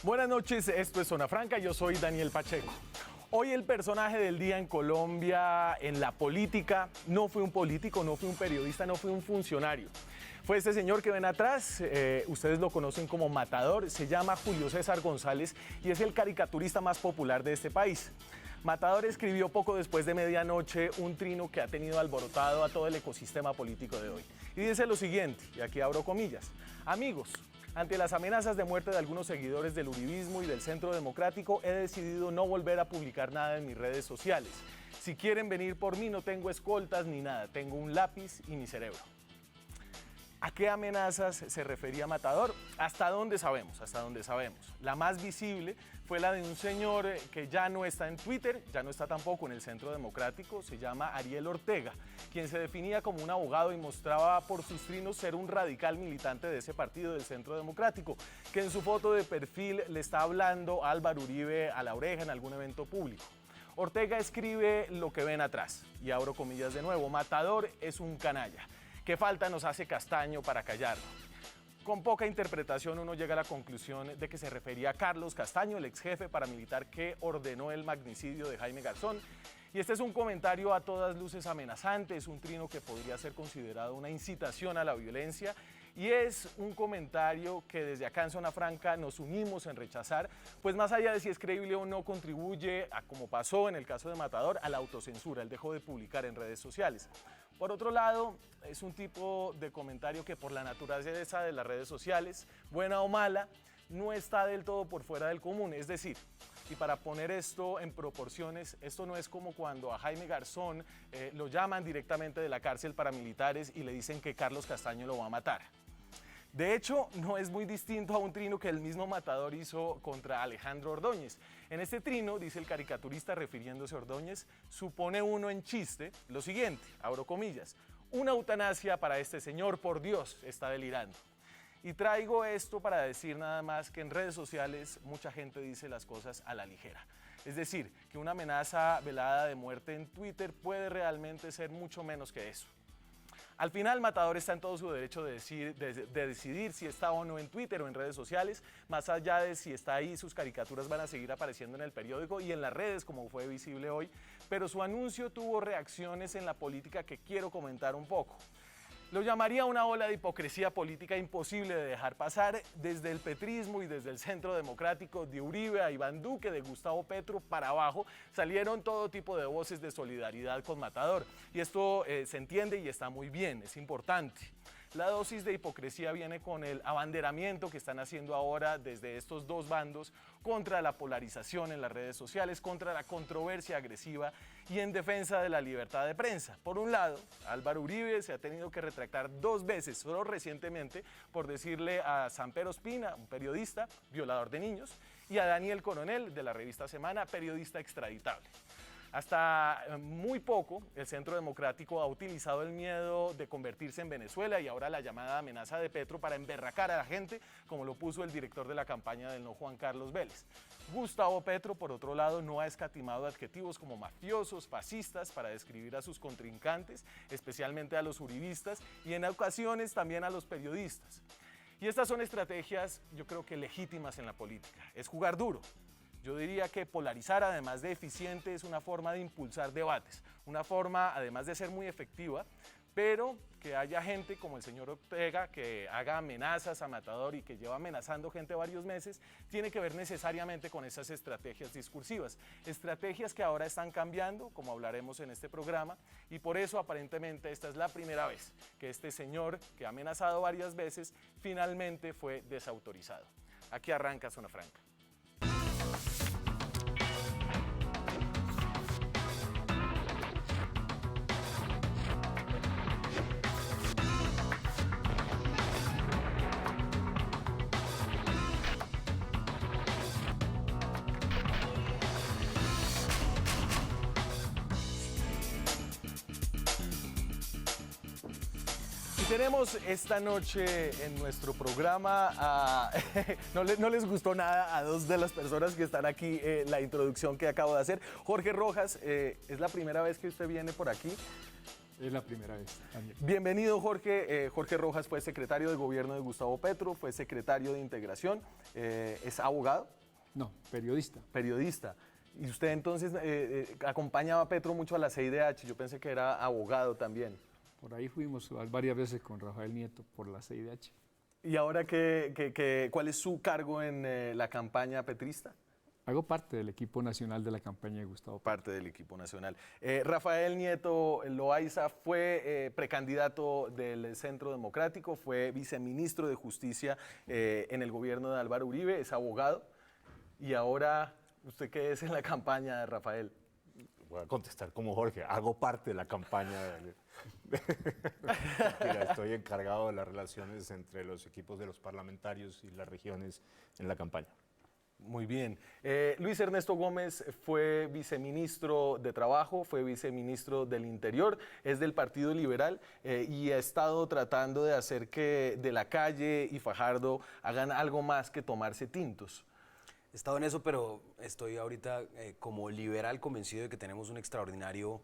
Buenas noches, esto es Zona Franca, yo soy Daniel Pacheco. Hoy el personaje del día en Colombia, en la política, no fue un político, no fue un periodista, no fue un funcionario. Fue este señor que ven atrás, ustedes lo conocen como Matador, se llama Julio César González y es el caricaturista más popular de este país. Matador escribió poco después de medianoche un trino que ha tenido alborotado a todo el ecosistema político de hoy. Y dice lo siguiente, y aquí abro comillas: amigos, ante las amenazas de muerte de algunos seguidores del uribismo y del Centro Democrático, he decidido no volver a publicar nada en mis redes sociales. Si quieren venir por mí, no tengo escoltas ni nada, tengo un lápiz y mi cerebro. ¿A qué amenazas se refería Matador? ¿Hasta dónde sabemos? Hasta dónde sabemos. La más visible fue la de un señor que ya no está en Twitter, ya no está tampoco en el Centro Democrático, se llama Ariel Ortega, quien se definía como un abogado y mostraba por sus trinos ser un radical militante de ese partido del Centro Democrático, que en su foto de perfil le está hablando a Álvaro Uribe a la oreja en algún evento público. Ortega escribe lo que ven atrás, y abro comillas de nuevo: Matador es un canalla. ¿Qué falta nos hace Castaño para callarlo? Con poca interpretación uno llega a la conclusión de que se refería a Carlos Castaño, el ex jefe paramilitar que ordenó el magnicidio de Jaime Garzón. Y este es un comentario a todas luces amenazante, es un trino que podría ser considerado una incitación a la violencia y es un comentario que desde acá en Zona Franca nos unimos en rechazar, pues más allá de si es creíble o no, contribuye a, como pasó en el caso de Matador, a la autocensura. Él dejó de publicar en redes sociales. Por otro lado, es un tipo de comentario que por la naturaleza de las redes sociales, buena o mala, no está del todo por fuera del común. Es decir, y para poner esto en proporciones, esto no es como cuando a Jaime Garzón lo llaman directamente de la cárcel paramilitares y le dicen que Carlos Castaño lo va a matar. De hecho, no es muy distinto a un trino que el mismo Matador hizo contra Alejandro Ordóñez. En este trino, dice el caricaturista refiriéndose a Ordóñez, supone uno en chiste lo siguiente, abro comillas: una eutanasia para este señor, por Dios, está delirando. Y traigo esto para decir nada más que en redes sociales mucha gente dice las cosas a la ligera. Es decir, que una amenaza velada de muerte en Twitter puede realmente ser mucho menos que eso. Al final, Matador está en todo su derecho de decidir si está o no en Twitter o en redes sociales. Más allá de si está ahí, sus caricaturas van a seguir apareciendo en el periódico y en las redes, como fue visible hoy. Pero su anuncio tuvo reacciones en la política que quiero comentar un poco. Lo llamaría una ola de hipocresía política imposible de dejar pasar. Desde el petrismo y desde el Centro Democrático, de Uribe a Iván Duque, de Gustavo Petro para abajo, salieron todo tipo de voces de solidaridad con Matador. Y esto se entiende y está muy bien, es importante. La dosis de hipocresía viene con el abanderamiento que están haciendo ahora desde estos dos bandos contra la polarización en las redes sociales, contra la controversia agresiva y en defensa de la libertad de prensa. Por un lado, Álvaro Uribe se ha tenido que retractar 2 veces, solo recientemente, por decirle a Samper Ospina, un periodista, violador de niños, y a Daniel Coronel, de la revista Semana, periodista extraditable. Hasta muy poco, el Centro Democrático ha utilizado el miedo de convertirse en Venezuela y ahora la llamada amenaza de Petro para emberracar a la gente, como lo puso el director de la campaña del no, Juan Carlos Vélez. Gustavo Petro, por otro lado, no ha escatimado adjetivos como mafiosos, fascistas, para describir a sus contrincantes, especialmente a los uribistas y en ocasiones también a los periodistas. Y estas son estrategias, yo creo que legítimas en la política. Es jugar duro. Yo diría que polarizar, además de eficiente, es una forma de impulsar debates, una forma, además de ser muy efectiva, pero que haya gente como el señor Ortega que haga amenazas a Matador y que lleva amenazando gente varios meses, tiene que ver necesariamente con esas estrategias discursivas, estrategias que ahora están cambiando, como hablaremos en este programa, y por eso aparentemente esta es la primera vez que este señor, que ha amenazado varias veces, finalmente fue desautorizado. Aquí arranca Zona Franca. Tenemos esta noche en nuestro programa, no les gustó nada a 2 de las personas que están aquí, la introducción que acabo de hacer. Jorge Rojas, es la primera vez que usted viene por aquí. Es la primera vez, Daniel. Bienvenido, Jorge. Jorge Rojas fue secretario de gobierno de Gustavo Petro, fue secretario de Integración, es abogado. No, periodista. Periodista. Y usted entonces acompañaba a Petro mucho a la CIDH, yo pensé que era abogado también. Por ahí fuimos varias veces con Rafael Nieto por la CIDH. ¿Y ahora cuál es su cargo en la campaña petrista? Hago parte del equipo nacional de la campaña de Gustavo Petro. Parte del equipo nacional. Rafael Nieto Loaiza fue precandidato del Centro Democrático, fue viceministro de Justicia en el gobierno de Álvaro Uribe, es abogado. Y ahora, ¿usted qué es en la campaña de Rafael? Voy a contestar como Jorge, hago parte de la campaña. Mira, estoy encargado de las relaciones entre los equipos de los parlamentarios y las regiones en la campaña. Muy bien. Luis Ernesto Gómez fue viceministro de Trabajo, fue viceministro del Interior, es del Partido Liberal y ha estado tratando de hacer que De la Calle y Fajardo hagan algo más que tomarse tintos. He estado en eso, pero estoy ahorita como liberal convencido de que tenemos un extraordinario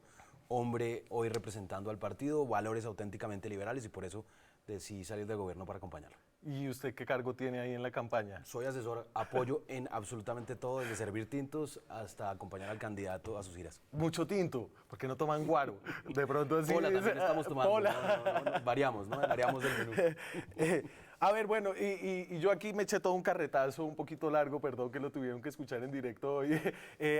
hombre hoy representando al partido, valores auténticamente liberales, y por eso decidí salir del gobierno para acompañarlo. ¿Y usted qué cargo tiene ahí en la campaña? Soy asesor, apoyo en absolutamente todo, desde servir tintos hasta acompañar al candidato a sus giras. Mucho tinto, porque no toman guaro. De pronto sí. Pola también estamos tomando. Pola. No, variamos, ¿no? Variamos el menú. A ver, bueno, y yo aquí me eché todo un carretazo un poquito largo, perdón que lo tuvieron que escuchar en directo hoy,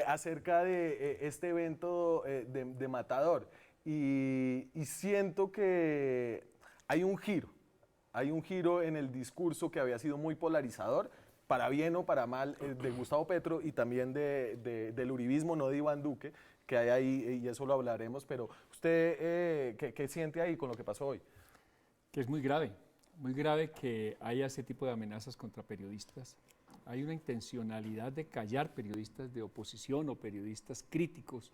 acerca de este evento de Matador. Y siento que hay un giro en el discurso que había sido muy polarizador, para bien o para mal, de Gustavo Petro y también del uribismo, no de Iván Duque, que hay ahí, y eso lo hablaremos, pero usted, ¿qué siente ahí con lo que pasó hoy? Que es muy grave que haya ese tipo de amenazas contra periodistas. Hay una intencionalidad de callar periodistas de oposición o periodistas críticos,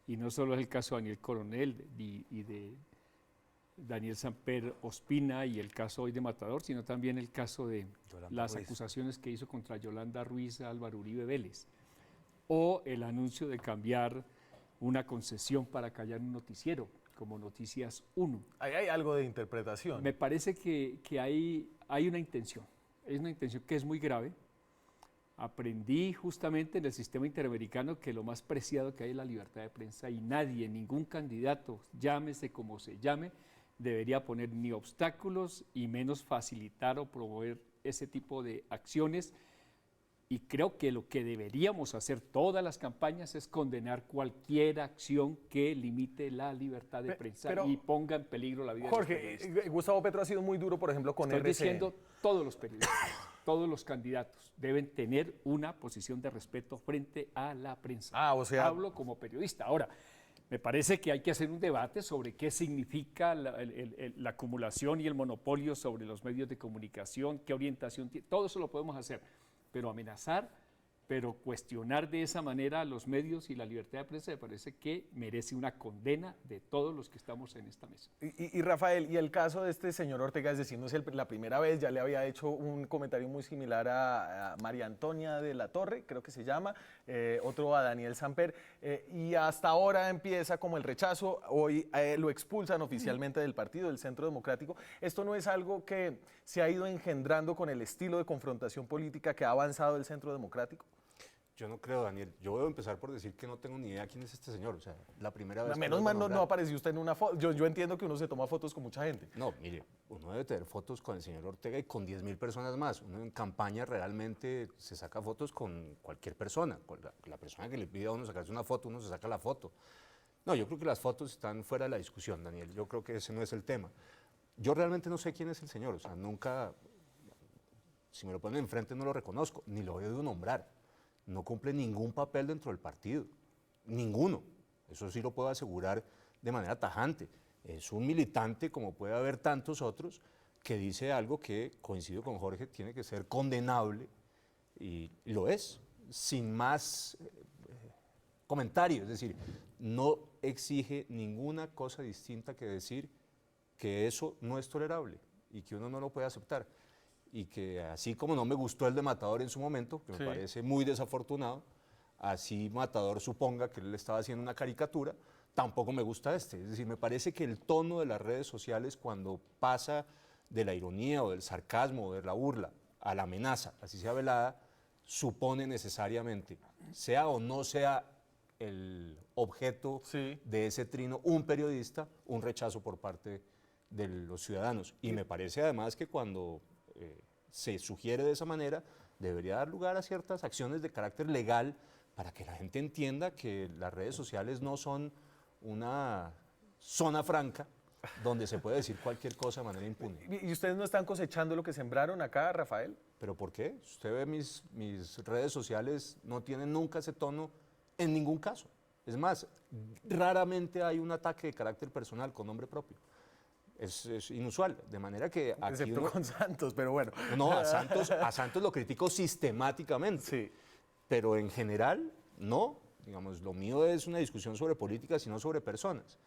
y no solo es el caso de Daniel Coronel y de Daniel Samper Ospina y el caso hoy de Matador, sino también el caso de las acusaciones que hizo contra Yolanda Ruiz a Álvaro Uribe Vélez, o el anuncio de cambiar una concesión para callar un noticiero, como Noticias 1. Ahí hay algo de interpretación. Me parece que hay una intención, es una intención que es muy grave. Aprendí justamente en el sistema interamericano que lo más preciado que hay es la libertad de prensa, y nadie, ningún candidato, llámese como se llame, debería poner ni obstáculos y menos facilitar o promover ese tipo de acciones. Y creo que lo que deberíamos hacer todas las campañas es condenar cualquier acción que limite la libertad de prensa y ponga en peligro la vida Jorge, de los periodistas. Gustavo Petro ha sido muy duro, por ejemplo, con Estoy RCN. diciendo todos los periodistas, todos los candidatos deben tener una posición de respeto frente a la prensa. O sea... Hablo como periodista. Ahora, me parece que hay que hacer un debate sobre qué significa la acumulación y el monopolio sobre los medios de comunicación, qué orientación tiene. Todo eso lo podemos hacer, pero amenazar, pero cuestionar de esa manera a los medios y la libertad de prensa me parece que merece una condena de todos los que estamos en esta mesa. Y Rafael, y el caso de este señor Ortega, es decir, no es la primera vez, ya le había hecho un comentario muy similar a María Antonia de la Torre, creo que se llama, otro a Daniel Samper, y hasta ahora empieza como el rechazo, hoy lo expulsan oficialmente del partido, del Centro Democrático. ¿Esto no es algo que se ha ido engendrando con el estilo de confrontación política que ha avanzado el Centro Democrático? Yo no creo, Daniel. Yo voy a empezar por decir que no tengo ni idea quién es este señor. O sea, la primera vez. Menos mal no apareció usted en una foto. Yo entiendo que uno se toma fotos con mucha gente. No, mire, uno debe tener fotos con el señor Ortega y con 10.000 personas más. Uno en campaña realmente se saca fotos con cualquier persona. Con la persona que le pide a uno sacarse una foto, uno se saca la foto. No, yo creo que las fotos están fuera de la discusión, Daniel. Yo creo que ese no es el tema. Yo realmente no sé quién es el señor. O sea, nunca, si me lo ponen enfrente, no lo reconozco, ni lo he oído nombrar. No cumple ningún papel dentro del partido, ninguno. Eso sí lo puedo asegurar de manera tajante. Es un militante, como puede haber tantos otros, que dice algo que, coincido con Jorge, tiene que ser condenable, y lo es, sin más comentarios. Es decir, no exige ninguna cosa distinta que decir que eso no es tolerable y que uno no lo puede aceptar. Y que así como no me gustó el de Matador en su momento, que me parece muy desafortunado, así Matador suponga que él estaba haciendo una caricatura, tampoco me gusta este. Es decir, me parece que el tono de las redes sociales cuando pasa de la ironía o del sarcasmo o de la burla a la amenaza, así sea velada, supone necesariamente, sea o no sea el objeto Sí. de ese trino un periodista, un rechazo por parte de los ciudadanos. Y me parece además que cuando se sugiere de esa manera, debería dar lugar a ciertas acciones de carácter legal para que la gente entienda que las redes sociales no son una zona franca donde se puede decir cualquier cosa de manera impune. ¿Y ustedes no están cosechando lo que sembraron acá, Rafael? ¿Pero por qué? Usted ve mis redes sociales, no tienen nunca ese tono en ningún caso. Es más, raramente hay un ataque de carácter personal con nombre propio. Es inusual, de manera que aquí Excepto uno- con Santos, pero bueno. No, a Santos lo critico sistemáticamente, Sí. pero en general no. Digamos, lo mío es una discusión sobre política, sino sobre personas.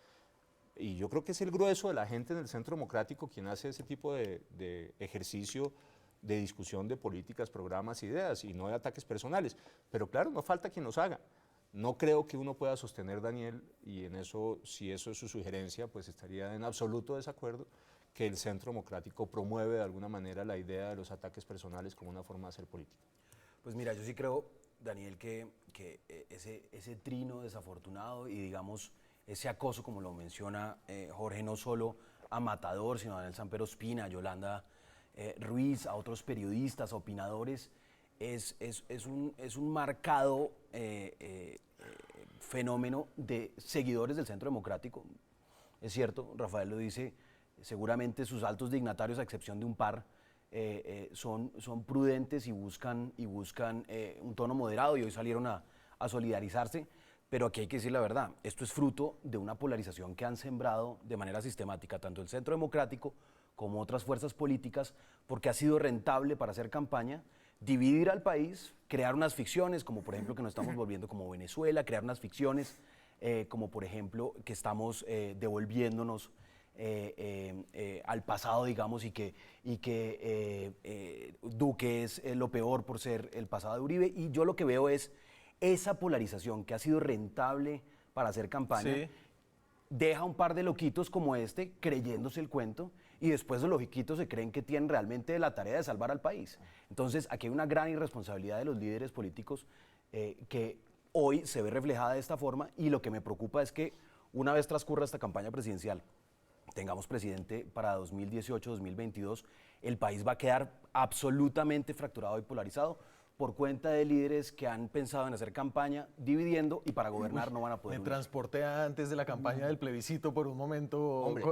Y yo creo que es el grueso de la gente en el Centro Democrático quien hace ese tipo de ejercicio de discusión de políticas, programas, ideas, y no de ataques personales. Pero claro, no falta quien los haga. No creo que uno pueda sostener, Daniel, y en eso, si eso es su sugerencia, pues estaría en absoluto desacuerdo, que el Centro Democrático promueve de alguna manera la idea de los ataques personales como una forma de hacer política. Pues mira, yo sí creo, Daniel, que ese trino desafortunado y digamos ese acoso, como lo menciona Jorge, no solo a Matador, sino a Daniel Samper Ospina, a Yolanda Ruiz, a otros periodistas, a opinadores, es un marcado fenómeno de seguidores del Centro Democrático. Es cierto, Rafael lo dice, seguramente sus altos dignatarios, a excepción de un par, son prudentes y buscan un tono moderado y hoy salieron a solidarizarse, pero aquí hay que decir la verdad, esto es fruto de una polarización que han sembrado de manera sistemática tanto el Centro Democrático como otras fuerzas políticas, porque ha sido rentable para hacer campaña, dividir al país, crear unas ficciones, como por ejemplo que nos estamos volviendo como Venezuela, crear unas ficciones como por ejemplo que estamos devolviéndonos al pasado, digamos, y que Duque es lo peor por ser el pasado de Uribe. Y yo lo que veo es esa polarización que ha sido rentable para hacer campaña, Sí. deja un par de loquitos como este creyéndose el cuento y después los loquitos se creen que tienen realmente la tarea de salvar al país. Entonces, aquí hay una gran irresponsabilidad de los líderes políticos que hoy se ve reflejada de esta forma y lo que me preocupa es que una vez transcurra esta campaña presidencial, tengamos presidente para 2018-2022, el país va a quedar absolutamente fracturado y polarizado por cuenta de líderes que han pensado en hacer campaña dividiendo y para gobernar no van a poder Me unir. transporté antes de la campaña del plebiscito por un momento. Hombre,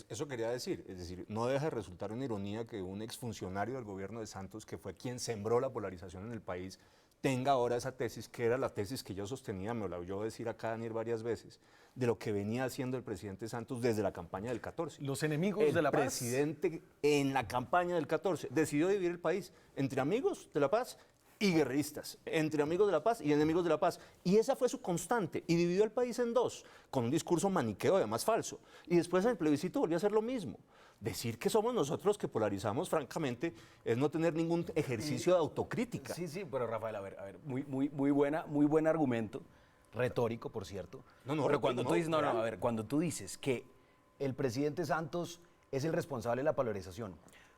eso quería decir, es decir, no deja de resultar una ironía que un exfuncionario del gobierno de Santos, que fue quien sembró la polarización en el país, tenga ahora esa tesis, que era la tesis que yo sostenía, me lo oyó decir acá Daniel varias veces, de lo que venía haciendo el presidente Santos desde la campaña del 14. Los enemigos El de la paz. presidente en la campaña del 14 decidió dividir el país entre amigos de la paz y guerreristas, entre amigos de la paz y enemigos de la paz. Y esa fue su constante, y dividió el país en dos, con un discurso maniqueo, además falso. Y después en el plebiscito volvió a hacer lo mismo. Decir que somos nosotros que polarizamos, francamente, es no tener ningún ejercicio de autocrítica. Sí, sí, pero Rafael, a ver, muy buen argumento, retórico, por cierto. No, no, pero retórico, cuando tú no, dices, no, real. a ver, cuando tú dices que el presidente Santos es el responsable de la polarización,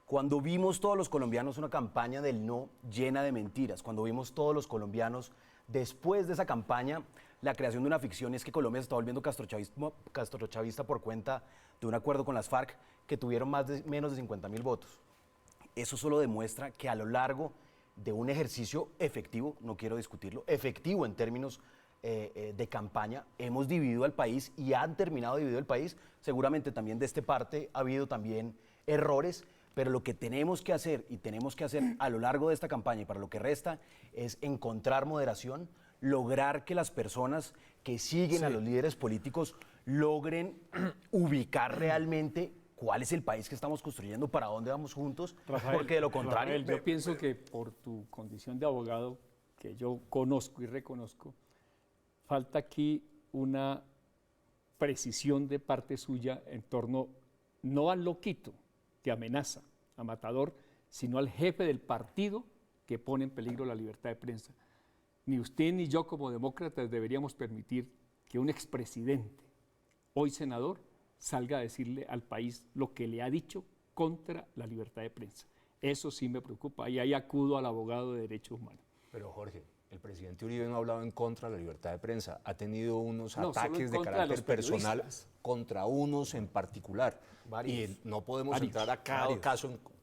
cuando vimos todos los colombianos una campaña del no llena de mentiras, cuando vimos todos los colombianos después de esa campaña la creación de una ficción, es que Colombia se está volviendo castrochavista por cuenta de un acuerdo con las FARC que tuvieron menos de 50.000 votos. Eso solo demuestra que a lo largo de un ejercicio efectivo, no quiero discutirlo, efectivo en términos de campaña, hemos dividido al país y han terminado dividido el país. Seguramente también de esta parte ha habido también errores, pero lo que tenemos que hacer y tenemos que hacer a lo largo de esta campaña y para lo que resta es encontrar moderación, lograr que las personas que siguen a los líderes políticos logren ubicar realmente cuál es el país que estamos construyendo, para dónde vamos juntos, porque de lo contrario... Rafael, yo pienso que por tu condición de abogado, que yo conozco y reconozco, falta aquí una precisión de parte suya en torno, no al loquito que amenaza, a Matador, sino al jefe del partido que pone en peligro la libertad de prensa. Ni usted ni yo como demócratas deberíamos permitir que un expresidente, hoy senador, salga a decirle al país lo que le ha dicho contra la libertad de prensa. Eso sí me preocupa y ahí acudo al abogado de derechos humanos. Pero Jorge, el presidente Uribe no ha hablado en contra de la libertad de prensa, ha tenido unos No, solo ataques en de contra de carácter los personal periodistas. contra unos en particular. Varios. Y no podemos Varios. entrar a cada Varios. caso en...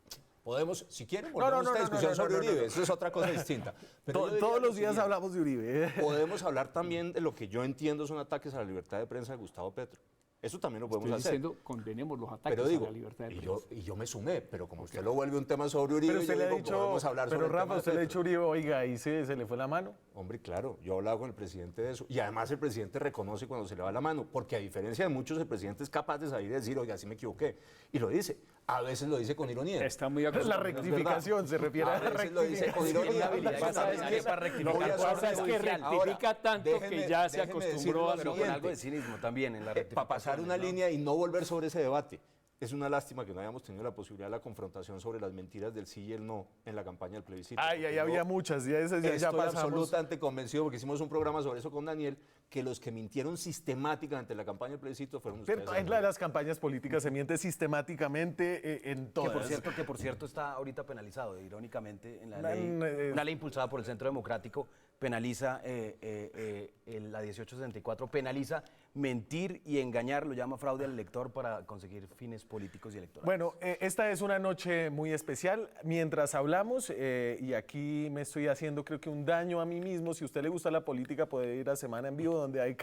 Podemos, si quieren, No, volvemos no, a esta no, discusión no, sobre no, no, Uribe, no. eso es otra cosa distinta. Pero yo diría Todos lo los días siguiente. hablamos de Uribe. Podemos hablar también de lo que yo entiendo son ataques a la libertad de prensa de Gustavo Petro. Eso también lo podemos Estoy hacer. diciendo, condenemos los ataques Pero digo, a la libertad de y prensa. yo me sumé, pero como usted lo vuelve un tema sobre Uribe, Pero usted yo le ha digo, dicho, podemos hablar pero sobre el tema Rafa, de usted le ha Petro. dicho a Uribe, oiga, ahí se le fue la mano. Hombre, claro, yo he hablado con el presidente de eso. Y además el presidente reconoce cuando se le va la mano, porque a diferencia de muchos, el presidente es capaz de salir y decir, oiga, sí me equivoqué. Y lo dice. A veces lo dice con ironía. Está muy La acostumbrado. rectificación, se refiere a la veces lo dice con rectificación. ironía. habilidad extraordinaria para rectificar No voy a cosas hacer es que judicial. rectifica Ahora, tanto que ya se déjeme acostumbró decirlo a lo pero con siguiente. algo de cinismo también en la Para rectificación. pasar una línea y no volver sobre ese debate. Es una lástima que no hayamos tenido la posibilidad de la confrontación sobre las mentiras del sí y el no en la campaña del plebiscito. Ay, ahí Porque había yo muchas, ya esas ya estoy pasamos. absolutamente convencido, porque hicimos un programa sobre eso con Daniel, que los que mintieron sistemáticamente en la campaña del plebiscito fueron ustedes. Pero en las campañas políticas se miente sistemáticamente en todas. Que por cierto está ahorita penalizado, irónicamente, en la Una- ley, un- una ley impulsada por el Centro Democrático, penaliza, la 1864, penaliza mentir y engañar, lo llama fraude al elector para conseguir fines políticos y electorales. Bueno, esta es una noche muy especial. Mientras hablamos, y aquí me estoy haciendo creo que un daño a mí mismo, si a usted le gusta la política puede ir a Semana en Vivo donde hay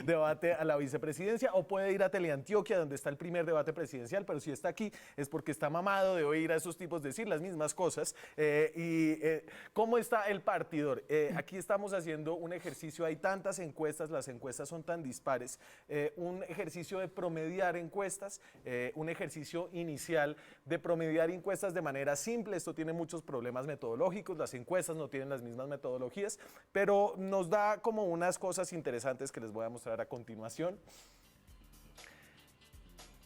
debate a la vicepresidencia o puede ir a Teleantioquia donde está el primer debate presidencial, pero si está aquí es porque está mamado de oír a esos tipos decir las mismas cosas. ¿Cómo está el partidor? Aquí estamos haciendo un ejercicio, hay tantas encuestas, las encuestas son tan dispares, un ejercicio de promediar encuestas, un ejercicio inicial de promediar encuestas de manera simple. Esto tiene muchos problemas metodológicos, las encuestas no tienen las mismas metodologías, pero nos da como unas cosas interesantes que les voy a mostrar a continuación.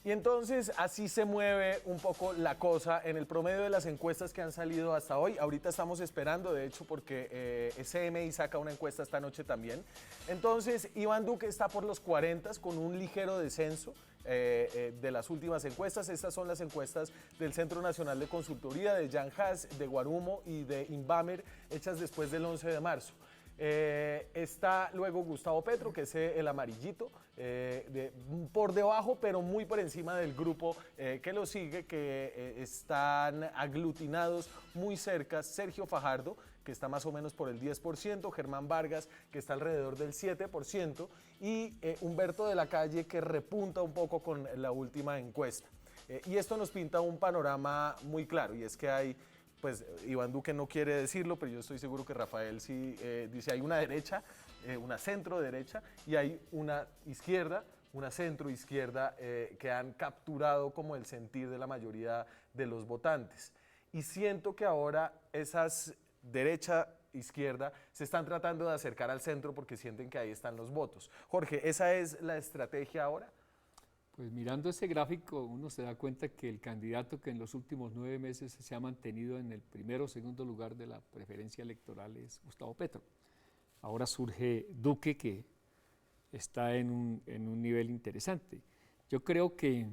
Y entonces así se mueve un poco la cosa en el promedio de las encuestas que han salido hasta hoy. Ahorita estamos esperando, de hecho, porque CMI saca una encuesta esta noche también. Entonces Iván Duque está por los 40 con un ligero descenso de las últimas encuestas. Estas son las encuestas del Centro Nacional de Consultoría, de Jan Haas, de Guarumo y de Inbamer, hechas después del 11 de marzo. Está luego Gustavo Petro, que es el amarillito, por debajo, pero muy por encima del grupo que lo sigue, que están aglutinados muy cerca. Sergio Fajardo, que está más o menos por el 10%, Germán Vargas, que está alrededor del 7%, y Humberto de la Calle, que repunta un poco con la última encuesta. Y esto nos pinta un panorama muy claro, y es que hay... Pues Iván Duque no quiere decirlo, pero yo estoy seguro que Rafael sí dice, hay una derecha, una centro derecha y hay una izquierda, una centro izquierda que han capturado como el sentir de la mayoría de los votantes. Y siento que ahora esas derecha, izquierda, se están tratando de acercar al centro porque sienten que ahí están los votos. Jorge, ¿esa es la estrategia ahora? Pues mirando ese gráfico uno se da cuenta que el candidato que en los últimos 9 meses se ha mantenido en el primero o segundo lugar de la preferencia electoral es Gustavo Petro. Ahora surge Duque, que está en un nivel interesante. Yo creo que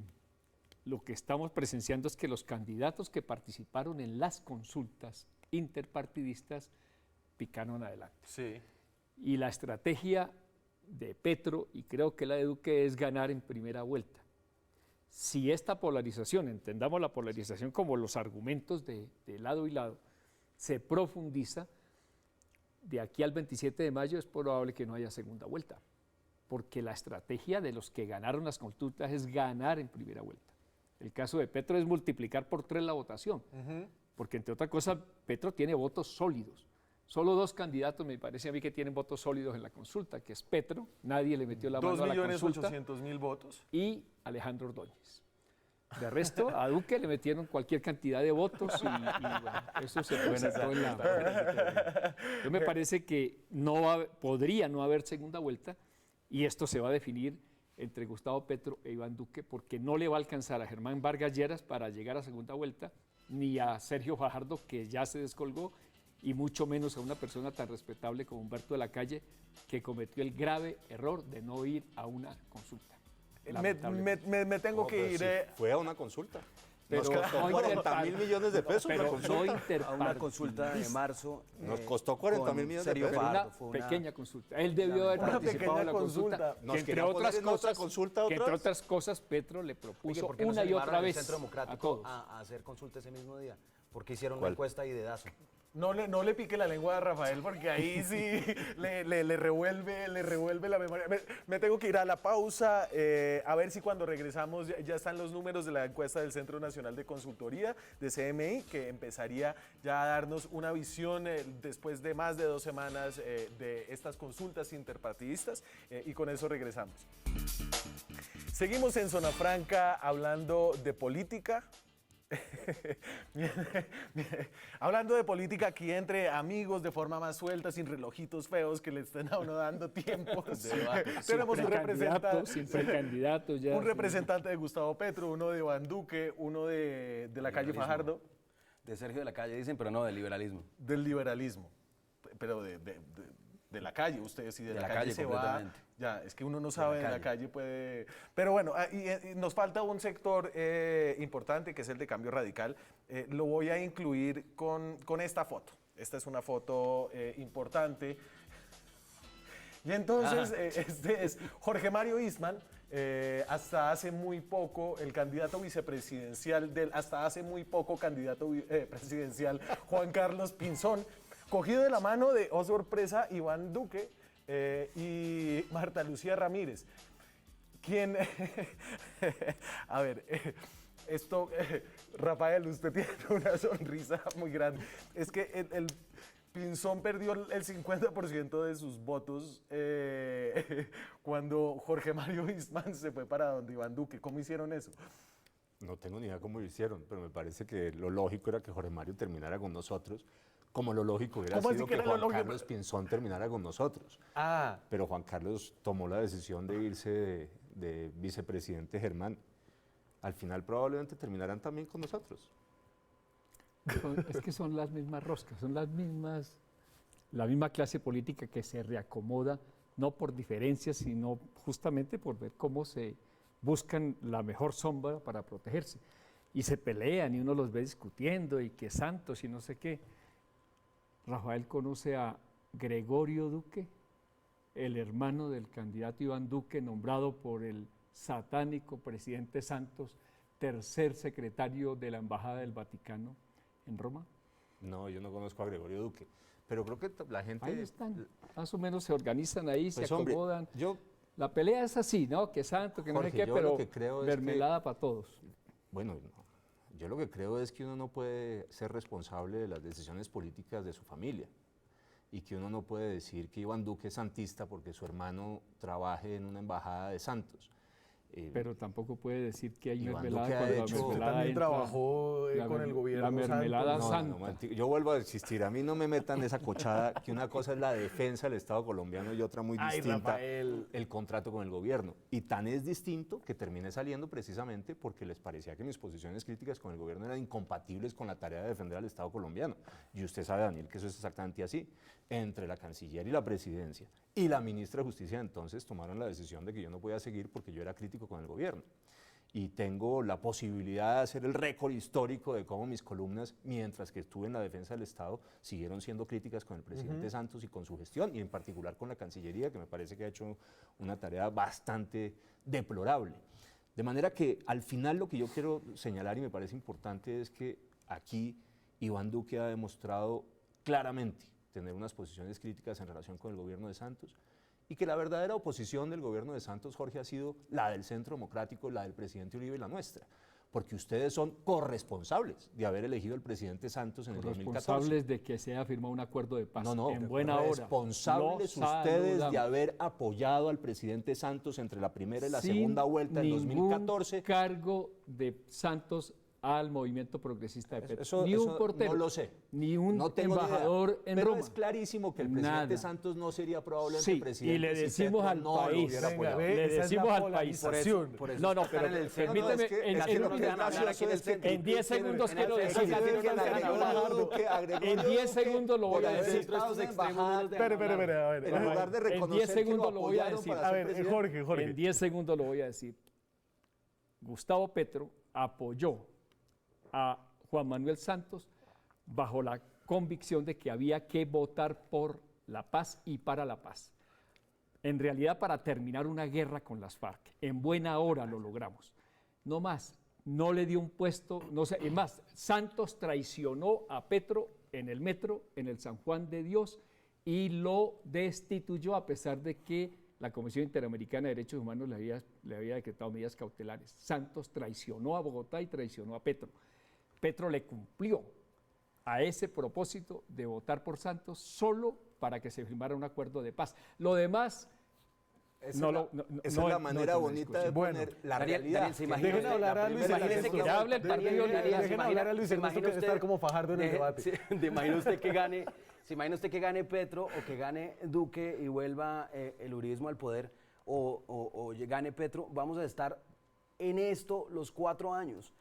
lo que estamos presenciando es que los candidatos que participaron en las consultas interpartidistas picaron adelante. Sí. Y la estrategia de Petro, y creo que la de Duque, es ganar en primera vuelta. Si esta polarización, entendamos la polarización como los argumentos de lado y lado, se profundiza, de aquí al 27 de mayo es probable que no haya segunda vuelta, porque la estrategia de los que ganaron las consultas es ganar en primera vuelta. El caso de Petro es multiplicar por 3 la votación, porque entre otras cosas Petro tiene votos sólidos. Solo 2 candidatos me parece a mí que tienen votos sólidos en la consulta, que es Petro, nadie le metió la mano a la consulta, 2.800.000 votos. y Alejandro Ordóñez. De resto, a Duque le metieron cualquier cantidad de votos y bueno, eso se presentó en la... Yo me parece que podría no haber segunda vuelta y esto se va a definir entre Gustavo Petro e Iván Duque porque no le va a alcanzar a Germán Vargas Lleras para llegar a segunda vuelta, ni a Sergio Fajardo, que ya se descolgó, y mucho menos a una persona tan respetable como Humberto de la Calle, que cometió el grave error de no ir a una consulta. Me tengo No, que pero ir. sí, fue a una consulta. Pero Nos costó no 40.000 millones de pesos la pero consulta. no A una interpartidista. consulta de marzo. Nos costó 40.000 millones de Sergio pesos. Pero Fajardo, una fue una- pequeña consulta. Él debió haber Una participado pequeña en la consulta. consulta. Nos Que entre quería poner otras en otra cosas, consulta que otra entre vez. otras cosas Petro le Oye, propuso ¿por qué no una se y llevaron otra al vez Centro a Democrático todos. a hacer consulta ese mismo día? Porque hicieron ¿Cuál? una encuesta y dedazo. No le pique la lengua a Rafael porque ahí sí le revuelve la memoria. Me tengo que ir a la pausa, a ver si cuando regresamos ya están los números de la encuesta del Centro Nacional de Consultoría, de CMI, que empezaría ya a darnos una visión después de más de 2 semanas de estas consultas interpartidistas, y con eso regresamos. Seguimos en Zona Franca hablando de política. Hablando de política aquí entre amigos de forma más suelta, sin relojitos feos que le estén a uno dando tiempos. Tenemos un representante, Sin precandidatos ya. un representante de Gustavo Petro, uno de Iván Duque, uno de la calle Liberalismo. Fajardo, De Sergio de la Calle dicen, pero no, del liberalismo. del liberalismo, pero de la calle, ustedes si de la calle se va, completamente. ya, es que uno no sabe, de la calle. calle puede, pero bueno, y nos falta un sector importante que es el de Cambio Radical. Lo voy a incluir con esta foto. Esta es una foto importante. Y entonces, este es Jorge Mario Eastman, hasta hace muy poco el candidato vicepresidencial hasta hace muy poco candidato presidencial Juan Carlos Pinzón, cogido de la mano de, oh sorpresa, Iván Duque y Marta Lucía Ramírez, quien, a ver, esto, Rafael, usted tiene una sonrisa muy grande. Es que el Pinzón perdió el 50% de sus votos cuando Jorge Mario Eastman se fue para donde Iván Duque. ¿Cómo hicieron eso? No tengo ni idea cómo lo hicieron, pero me parece que lo lógico era que Jorge Mario terminara con nosotros, como lo lógico hubiera ¿Cómo así sido que que era lo Juan lógico? Carlos Pinzón terminara con nosotros. Ah, Pero Juan Carlos tomó la decisión de irse de vicepresidente Germán. Al final probablemente terminarán también con nosotros. Es que son las mismas roscas, son la misma clase política que se reacomoda, no por diferencias, sino justamente por ver cómo se buscan la mejor sombra para protegerse. Y se pelean y uno los ve discutiendo y que Santos y no sé qué. Rafael conoce a Gregorio Duque, el hermano del candidato Iván Duque, nombrado por el satánico presidente Santos, tercer secretario de la Embajada del Vaticano en Roma. No, yo no conozco a Gregorio Duque, pero creo que la gente... Ahí están, más o menos se organizan ahí, Pues, se hombre, acomodan. yo, La pelea es así, ¿no? Que Santos, que no sé Jorge, qué, yo pero lo que creo es que- mermelada para todos. bueno, yo lo que creo es que uno no puede ser responsable de las decisiones políticas de su familia y que uno no puede decir que Iván Duque es santista porque su hermano trabaje en una embajada de Santos. Pero tampoco puede decir que hay Iván mermelada Duque ha cuando la hecho- mermelada también entra- trabajó con el gobierno La mermelada Santos. santa. Mati, yo vuelvo a insistir, a mí no me metan esa cochada, que una cosa es la defensa del Estado colombiano y otra muy Ay, distinta, Rafael. el contrato con el gobierno. Y tan es distinto que terminé saliendo precisamente porque les parecía que mis posiciones críticas con el gobierno eran incompatibles con la tarea de defender al Estado colombiano. Y usted sabe, Daniel, que eso es exactamente así. Entre la canciller y la presidencia y la ministra de Justicia entonces tomaron la decisión de que yo no podía seguir porque yo era crítico con el gobierno. Y tengo la posibilidad de hacer el récord histórico de cómo mis columnas, mientras que estuve en la defensa del Estado, siguieron siendo críticas con el presidente Santos y con su gestión, y en particular con la Cancillería, que me parece que ha hecho una tarea bastante deplorable. De manera que al final lo que yo quiero señalar y me parece importante es que aquí Iván Duque ha demostrado claramente tener unas posiciones críticas en relación con el gobierno de Santos, y que la verdadera oposición del gobierno de Santos, Jorge, ha sido la del Centro Democrático, la del presidente Uribe y la nuestra, porque ustedes son corresponsables de haber elegido al presidente Santos en el 2014. Responsables de que se haya firmado un acuerdo de paz No, en buena hora. responsables Lo ustedes de saludamos. haber apoyado al presidente Santos entre la primera y la Sin segunda vuelta en ningún 2014. cargo de Santos al movimiento progresista de Petro. Eso- ni eso un portero, no lo sé. ni un No tengo ni idea. embajador en Pero Roma. es clarísimo que el presidente Nada. Santos no sería probablemente Sí, presidente. y le si decimos Petro al no lo país, hubiera Venga, apoyado. ve, le esa es decimos la al país. polarización. Por eso No, no, están pero en el centro. permíteme, es que- en- es que en- lo que es en- gracioso es que en 10 segundos en quiero el- decir. En 10 segundos lo voy a decir. Espere. En lugar de En 10 reconocer que segundos lo voy a apoyaron decir. para A ser ver, presidente. Jorge. En 10 segundos lo voy a decir. Gustavo Petro apoyó a Juan Manuel Santos bajo la convicción de que había que votar por la paz y para la paz. En realidad, para terminar una guerra con las FARC. En buena hora lo logramos. No más, no le dio un puesto, no sé, es más, Santos traicionó a Petro en el metro, en el San Juan de Dios, y lo destituyó a pesar de que la Comisión Interamericana de Derechos Humanos le había decretado medidas cautelares. Santos traicionó a Bogotá y traicionó a Petro. Petro le cumplió a ese propósito de votar por Santos solo para que se firmara un acuerdo de paz. Lo demás, Esa es la manera es una bonita de discusión. poner la realidad. Daniel, ¿se imagina Dejen usted hablar la a Luis primera- Ernesto. imagínese Que hable el partido liberal. Dejen hablar a Luis Ernesto, que debe estar como Fajardo en el debate. ¿Se imagina usted que gane, se imagina usted que gane Petro o que gane Duque y vuelva el uribismo al poder o gane Petro? Vamos a estar en esto los 4 años.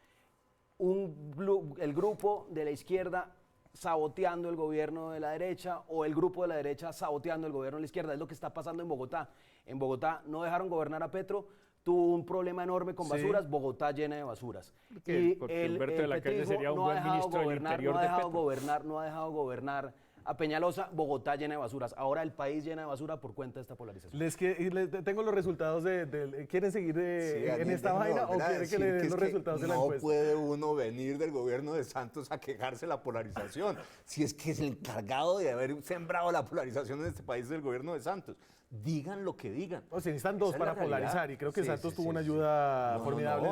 El grupo de la izquierda saboteando el gobierno de la derecha o el grupo de la derecha saboteando el gobierno de la izquierda. Es lo que está pasando en Bogotá. En Bogotá no dejaron gobernar a Petro, tuvo un problema enorme con basuras, Bogotá llena de basuras. Porque Humberto de la Calle petrismo sería un no ha buen dejado ministro del gobernar, Interior no ha de dejado Petro. no ha dejado gobernar a Peñalosa, Bogotá llena de basuras. Ahora el país llena de basura por cuenta de esta polarización. Tengo los resultados ¿quieren seguir Sí, en Daniel, esta déjeme vaina o volver a quieren que decir le den es los que resultados de la no encuesta? puede uno venir del gobierno de Santos a quejarse de la polarización. Si es que es el encargado de haber sembrado la polarización en este país del gobierno de Santos. Digan lo que digan. O sea, necesitan dos Esa es la para polarizar realidad. y creo que Sí, Santos sí, tuvo sí, una sí. ayuda No, formidable.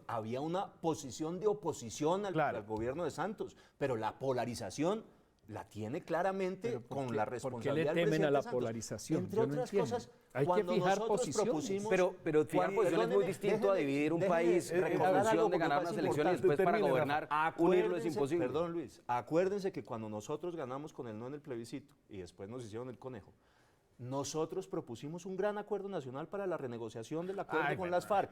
había una posición de oposición al, Claro. al gobierno de Santos, pero la polarización la tiene claramente Pero ¿por con qué- la por qué le responsabilidad del temen a presidente la Santos. polarización? Entre Yo no otras entiendo. cosas, Hay que cuando fijar nosotros posiciones. propusimos... Pero fijar posiciones es muy distinto a dividir un país, reconstrucción de ganar unas elecciones y después para Termine, gobernar, Rafa. unirlo es imposible. Perdón, Luis. Acuérdense que cuando nosotros ganamos con el no en el plebiscito y después nos hicieron el conejo, nosotros propusimos un gran acuerdo nacional para la renegociación del acuerdo Ay, con bueno. las FARC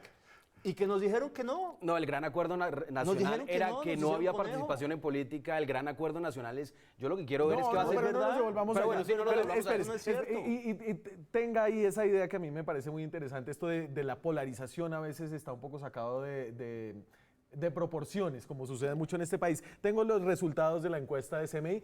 y que nos dijeron que no. No, el gran acuerdo nacional dijeron que era no, que nos no había hicieron conejo. participación en política. El gran acuerdo nacional es, yo lo que quiero ver es que va a No, ser pero no nos devolvamos Pero allá. bueno, sí, no nos Pero devolvamos allá, espere, no es cierto. y tenga ahí esa idea que a mí me parece muy interesante, esto de la polarización a veces está un poco sacado de proporciones, como sucede mucho en este país. Tengo los resultados de la encuesta de CMI.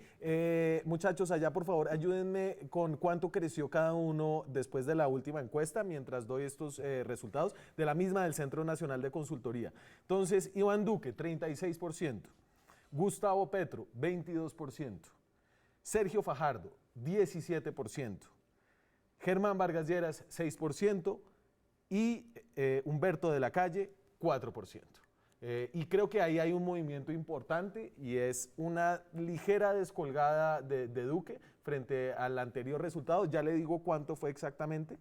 Muchachos, allá por favor, ayúdenme con cuánto creció cada uno después de la última encuesta, mientras doy estos resultados, de la misma del Centro Nacional de Consultoría. Entonces, Iván Duque, 36%. Gustavo Petro, 22%. Sergio Fajardo, 17%. Germán Vargas Lleras, 6%. Y Humberto de la Calle, 4%. Y creo que ahí hay un movimiento importante y es una ligera descolgada de Duque frente al anterior resultado, ya le digo cuánto fue exactamente,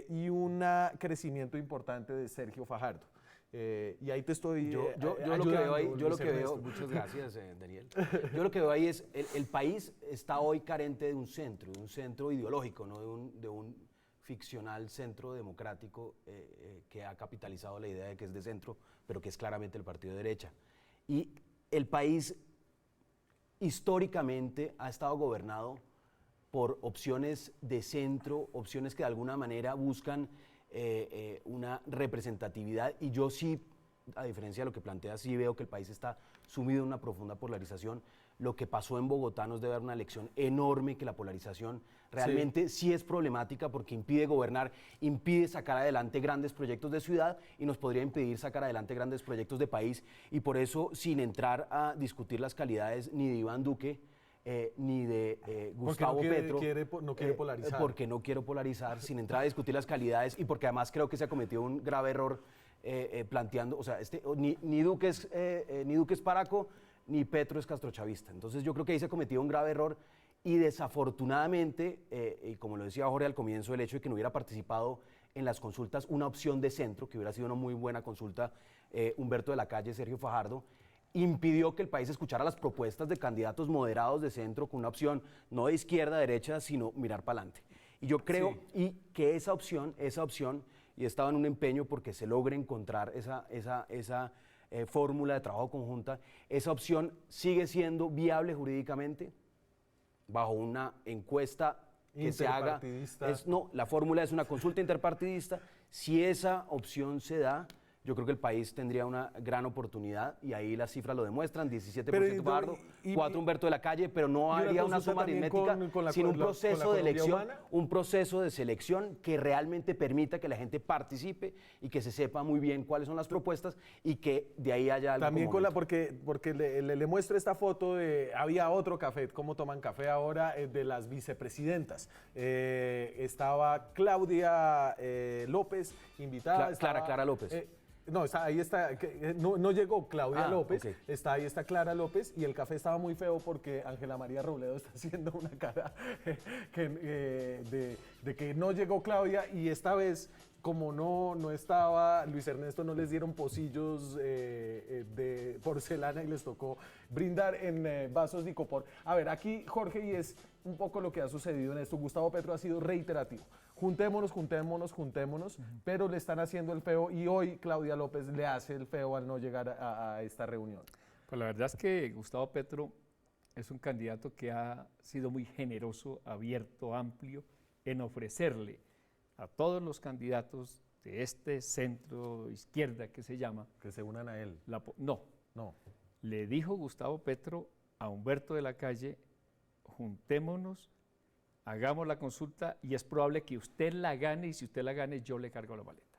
y un crecimiento importante de Sergio Fajardo. Y ahí te estoy Yo lo que ayudando, veo ahí, yo lo Luis que veo, Ernesto. muchas gracias, Daniel. Yo lo que veo ahí es, el país está hoy carente de un centro ideológico, no de un ficcional centro democrático que ha capitalizado la idea de que es de centro, pero que es claramente el partido de derecha. Y el país históricamente ha estado gobernado por opciones de centro, opciones que de alguna manera buscan una representatividad, y yo sí, a diferencia de lo que plantea, sí veo que el país está sumido en una profunda polarización. Lo que pasó en Bogotá nos debe dar una lección enorme, que la polarización realmente sí es problemática porque impide gobernar, impide sacar adelante grandes proyectos de ciudad y nos podría impedir sacar adelante grandes proyectos de país, y por eso, sin entrar a discutir las calidades ni de Iván Duque, ni de Gustavo Petro. No quiere polarizar. Porque no quiero polarizar, sin entrar a discutir las calidades, y porque además creo que se ha cometido un grave error planteando, o sea, ni Duque es Paraco, ni Petro es castrochavista. Entonces yo creo que ahí se ha cometido un grave error, y desafortunadamente, y como lo decía Jorge al comienzo, el hecho de que no hubiera participado en las consultas una opción de centro, que hubiera sido una muy buena consulta, Humberto de la Calle, Sergio Fajardo, impidió que el país escuchara las propuestas de candidatos moderados de centro con una opción no de izquierda, derecha, sino mirar para adelante. Y yo creo y que esa opción, y estaba en un empeño porque se logre encontrar esa fórmula de trabajo conjunta, esa opción sigue siendo viable jurídicamente bajo una encuesta que se haga. No, la fórmula es una consulta interpartidista. Si esa opción se da, yo creo que el país tendría una gran oportunidad y ahí las cifras lo demuestran, 17% Fajardo, 4% Humberto de la Calle, pero no haría una suma aritmética, sino un proceso de elección, un proceso de selección que realmente permita que la gente participe y que se sepa muy bien cuáles son las propuestas y que de ahí haya algo. También porque le muestro esta foto de, había otro café, cómo toman café ahora, de las vicepresidentas. Estaba Claudia López invitada. Clara López. No, ahí está, no llegó Claudia López, okay. ahí está Clara López y el café estaba muy feo porque Ángela María Robledo está haciendo una cara de que no llegó Claudia y esta vez, como no estaba Luis Ernesto, no les dieron pocillos de porcelana y les tocó brindar en vasos de icopor. A ver, aquí Jorge, y es un poco lo que ha sucedido en esto, Gustavo Petro ha sido reiterativo. Juntémonos, pero le están haciendo el feo y hoy Claudia López le hace el feo al no llegar a esta reunión. Pues la verdad es que Gustavo Petro es un candidato que ha sido muy generoso, abierto, amplio en ofrecerle a todos los candidatos de este centro izquierda que se llama. Que se unan a él. No. Le dijo Gustavo Petro a Humberto de la Calle, juntémonos, hagamos la consulta y es probable que usted la gane y si usted la gane yo le cargo la maleta.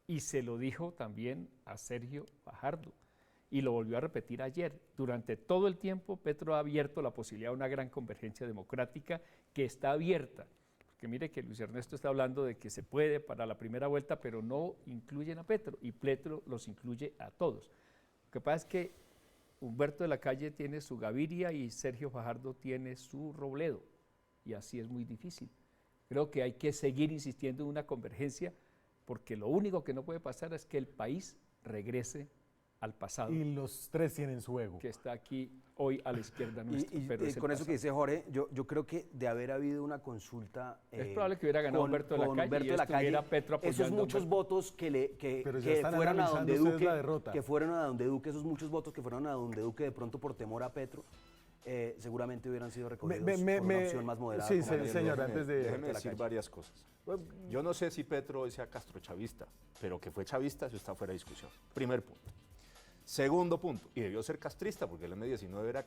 Y se lo dijo también a Sergio Fajardo y lo volvió a repetir ayer. Durante todo el tiempo Petro ha abierto la posibilidad de una gran convergencia democrática que está abierta. Porque mire que Luis Ernesto está hablando de que se puede para la primera vuelta, pero no incluyen a Petro y Petro los incluye a todos. Lo que pasa es que Humberto de la Calle tiene su Gaviria y Sergio Fajardo tiene su Robledo. Y así es muy difícil. Creo que hay que seguir insistiendo en una convergencia porque lo único que no puede pasar es que el país regrese al pasado. Y los tres tienen su ego. Que está aquí hoy a la izquierda nuestra. Y con eso que dice Jorge, yo creo que de haber habido una consulta... es probable que hubiera ganado Humberto de la Calle Humberto y de la Calle, Petro apoyando esos muchos votos que fueron a donde Duque, esos muchos votos que fueron a donde Duque de pronto por temor a Petro, seguramente hubieran sido recogidos por una opción más moderada. Sí, señor, antes de... Déjeme decir varias cosas. Yo no sé si Petro hoy sea castrochavista, pero que fue chavista, eso está fuera de discusión. Primer punto. Segundo punto, y debió ser castrista, porque el M19 era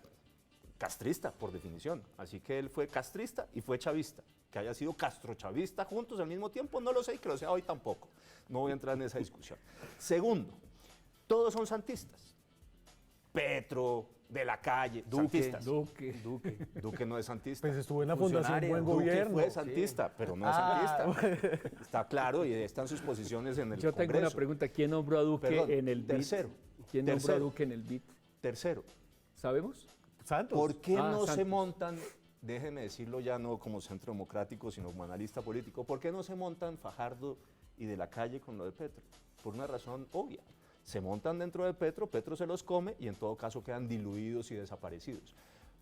castrista, por definición. Así que él fue castrista y fue chavista. Que haya sido castrochavista juntos al mismo tiempo, no lo sé, y que lo sea hoy tampoco. No voy a entrar en esa discusión. Segundo, todos son santistas. Petro, de la Calle, santistas. Duque no es santista. Pues estuvo en la Fundación Buen Duque Gobierno. fue santista, pero no es santista. Está claro y están sus posiciones en el Yo tengo Congreso. una pregunta. ¿Quién nombró a Duque en el BID? Tercero. ¿Quién nombró a Duque en el BID? Tercero. ¿Sabemos? Santos. ¿Por qué no Santos. se montan, déjeme decirlo ya no como centro democrático, sino como analista político, ¿por qué no se montan Fajardo y de la Calle con lo de Petro? Por una razón obvia. Se montan dentro de Petro, Petro se los come y en todo caso quedan diluidos y desaparecidos.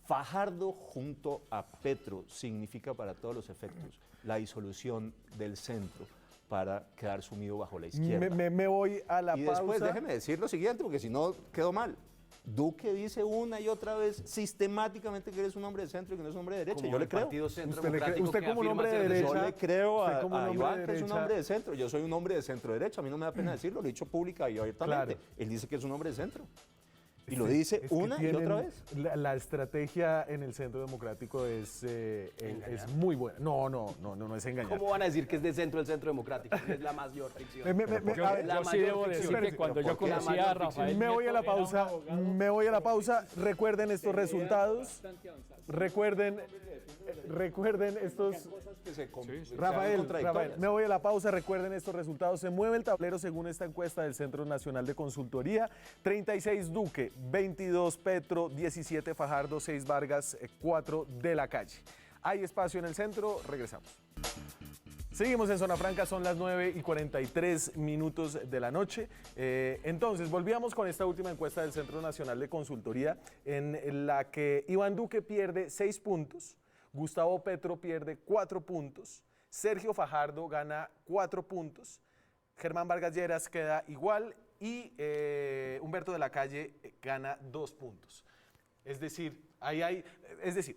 Fajardo junto a Petro significa para todos los efectos la disolución del centro para quedar sumido bajo la izquierda. Me voy a la y pausa. después déjeme decir lo siguiente, porque si no quedó mal. Duque dice una y otra vez sistemáticamente que eres un hombre de centro y que no es un hombre de derecha. Como Yo le el creo. Partido Centro Usted Democrático como que un afirma hombre de ser derecha. Yo le creo Usted como un a hombre Iván de que es un derecha. hombre de centro. Yo soy un hombre de centro derecha. A mí no me da pena decirlo, lo he dicho pública y abiertamente. Claro. Él dice que es un hombre de centro. Y lo dice Es que una y tienen- otra vez. La estrategia en el Centro Democrático es muy buena. No es engañar. ¿Cómo van a decir que es de centro el Centro Democrático? Es la mayor ficción. A ver, Yo sí debo decir que cuando yo ¿por qué? conocí a Rafael me voy a la Nieto, era un pausa. abogado Me voy a la pausa. Recuerden estos resultados. bastante avanzado. Recuerden estos. Rafael, Rafael, me voy a la pausa. Recuerden estos resultados. Se mueve el tablero según esta encuesta del Centro Nacional de Consultoría. 36 Duque, 22 Petro, 17 Fajardo, 6 Vargas, 4 de la Calle. Hay espacio en el centro. Regresamos. Seguimos en Zona Franca, son las 9:43 de la noche. Entonces, volvíamos con esta última encuesta del Centro Nacional de Consultoría, en la que Iván Duque pierde 6 puntos, Gustavo Petro pierde 4 puntos, Sergio Fajardo gana 4 puntos, Germán Vargas Lleras queda igual y Humberto de la Calle gana 2 puntos. Es decir,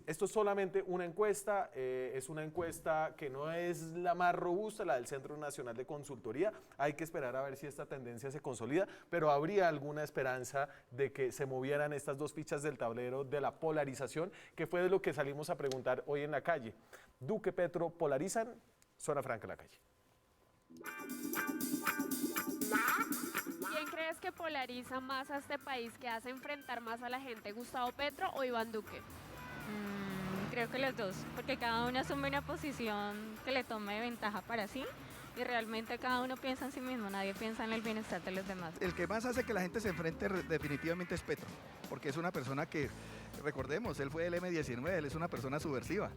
esto es solamente una encuesta, es una encuesta que no es la más robusta, la del Centro Nacional de Consultoría. Hay que esperar a ver si esta tendencia se consolida, pero habría alguna esperanza de que se movieran estas dos fichas del tablero de la polarización, que fue de lo que salimos a preguntar hoy en la calle. Duque, Petro, ¿polarizan? Zona Franca, la calle. ¿Quién crees que polariza más a este país, que hace enfrentar más a la gente, Gustavo Petro o Iván Duque? Creo que los dos, porque cada uno asume una posición que le tome ventaja para sí y realmente cada uno piensa en sí mismo, nadie piensa en el bienestar de los demás. El que más hace que la gente se enfrente definitivamente es Petro, porque es una persona que, recordemos, él fue del M-19, él es una persona subversiva.